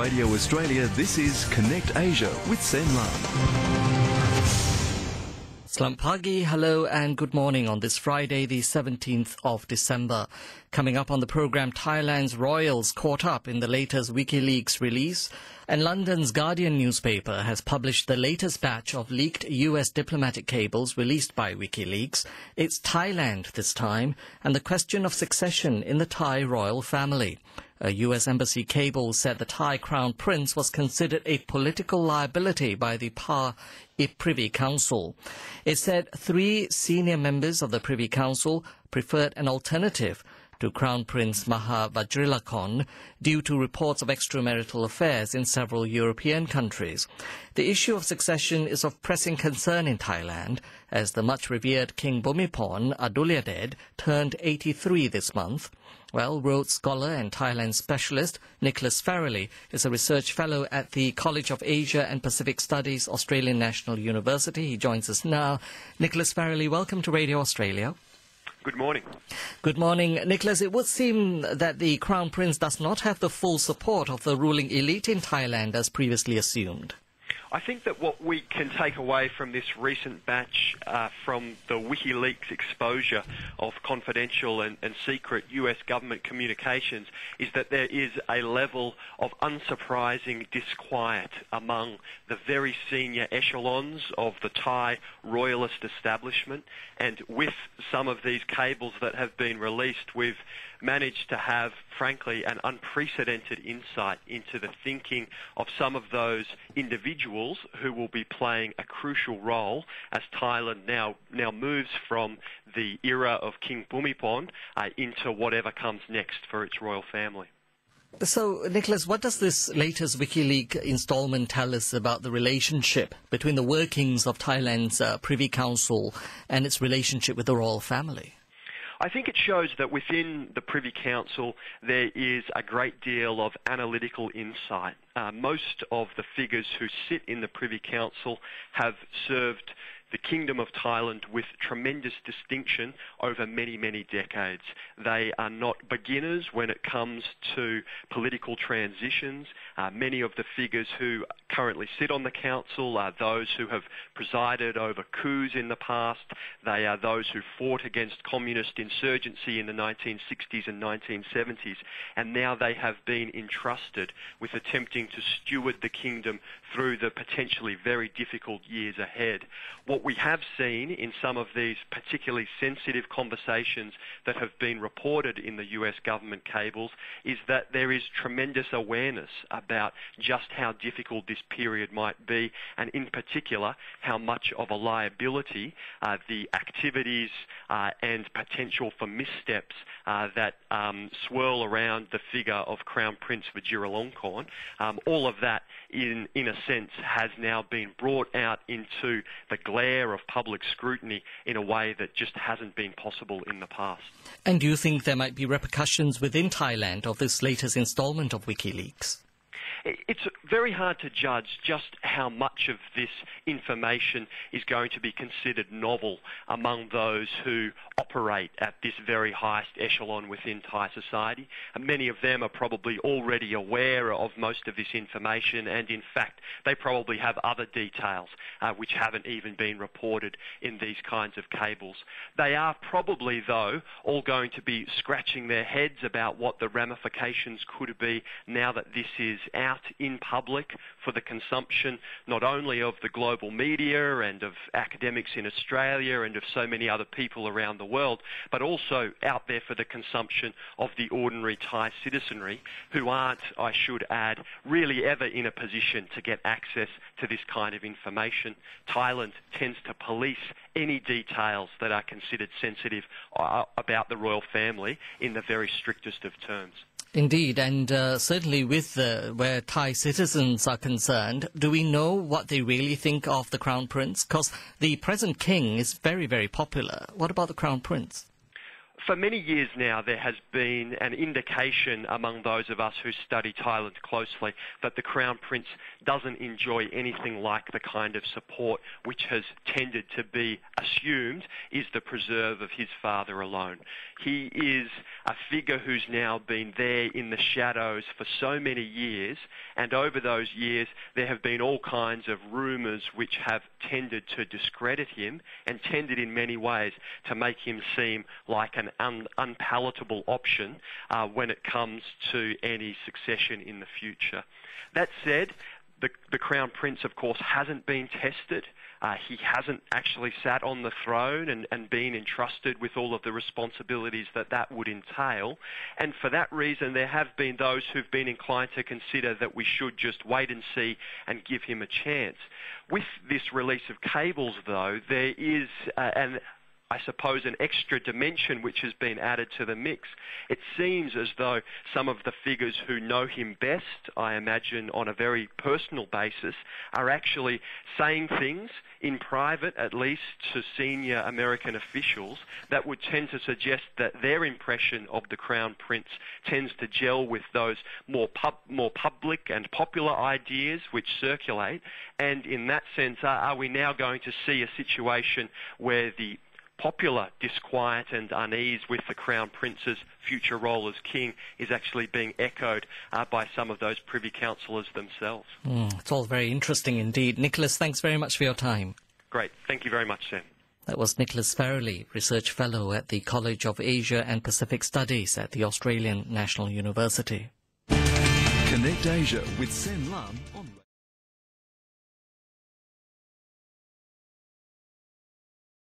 Radio Australia, this is Connect Asia with Sen Lam. Selamat pagi, hello and good morning on this Friday, the 17th of December. Coming up on the programme, Thailand's royals caught up in the latest Wikileaks release, and London's Guardian newspaper has published the latest batch of leaked US diplomatic cables released by Wikileaks. It's Thailand this time, and the question of succession in the Thai royal family. A US embassy cable said the Thai Crown Prince was considered a political liability by the Privy Council. It said 3 senior members of the Privy Council preferred an alternative to Crown Prince vajiralongkorn due to reports of extramarital affairs in several European countries. The issue of succession is of pressing concern in Thailand as the much-revered King Bhumibol Adulyadej turned 83 this month. Well, Rhodes Scholar and Thailand specialist Nicholas Farrelly is a research fellow at the College of Asia and Pacific Studies, Australian National University. He joins us now. Nicholas Farrelly, welcome to Radio Australia. Good morning. Good morning. Nicholas, it would seem that the Crown Prince does not have the full support of the ruling elite in Thailand as previously assumed. I think that what we can take away from this recent batch from the WikiLeaks exposure of confidential and secret US government communications is that there is a level of unsurprising disquiet among the very senior echelons of the Thai royalist establishment, and with some of these cables that have been released, we've managed to have, frankly, an unprecedented insight into the thinking of some of those individuals who will be playing a crucial role as Thailand now moves from the era of King Bhumibol into whatever comes next for its royal family. So, Nicholas, what does this latest WikiLeaks installment tell us about the relationship between the workings of Thailand's Privy Council and its relationship with the royal family? I think it shows that within the Privy Council there is a great deal of analytical insight. Most of the figures who sit in the Privy Council have served the Kingdom of Thailand with tremendous distinction over many, many decades. They are not beginners when it comes to political transitions. Many of the figures who currently sit on the council are those who have presided over coups in the past. They are those who fought against communist insurgency in the 1960s and 1970s, and now they have been entrusted with attempting to steward the kingdom through the potentially very difficult years ahead. What we have seen in some of these particularly sensitive conversations that have been reported in the US government cables is that there is tremendous awareness about just how difficult this period might be, and in particular how much of a liability the activities and potential for missteps that swirl around the figure of Crown Prince vajiralongkorn. All of that, in a sense, has now been brought out into the glare of public scrutiny in a way that just hasn't been possible in the past. And do you think there might be repercussions within Thailand of this latest installment of WikiLeaks? It's very hard to judge just how much of this information is going to be considered novel among those who operate at this very highest echelon within Thai society. And many of them are probably already aware of most of this information, and in fact they probably have other details which haven't even been reported in these kinds of cables. They are probably, though, all going to be scratching their heads about what the ramifications could be now that this is out in public for the consumption not only of the global media and of academics in Australia and of so many other people around the world, but also out there for the consumption of the ordinary Thai citizenry who aren't, I should add, really ever in a position to get access to this kind of information. Thailand tends to police any details that are considered sensitive about the royal family in the very strictest of terms. Indeed, and certainly with where Thai citizens are concerned, do we know what they really think of the Crown Prince? Because the present king is very, very popular. What about the Crown Prince? For many years now, there has been an indication among those of us who study Thailand closely that the Crown Prince doesn't enjoy anything like the kind of support which has tended to be assumed is the preserve of his father alone. He is a figure who's now been there in the shadows for so many years, and over those years there have been all kinds of rumours which have tended to discredit him and tended in many ways to make him seem like an unpalatable option when it comes to any succession in the future. That said, the Crown Prince, of course, hasn't been tested. He hasn't actually sat on the throne and been entrusted with all of the responsibilities that would entail. And for that reason, there have been those who've been inclined to consider that we should just wait and see and give him a chance. With this release of cables, though, there is I suppose, an extra dimension which has been added to the mix. It seems as though some of the figures who know him best, I imagine on a very personal basis, are actually saying things in private, at least to senior American officials, that would tend to suggest that their impression of the Crown Prince tends to gel with those more public and popular ideas which circulate. And in that sense, are we now going to see a situation where the popular disquiet and unease with the Crown Prince's future role as king is actually being echoed by some of those Privy Councillors themselves? It's all very interesting indeed. Nicholas, thanks very much for your time. Great. Thank you very much, Sam. That was Nicholas Farrelly, Research Fellow at the College of Asia and Pacific Studies at the Australian National University. Connect Asia with Sam Lam on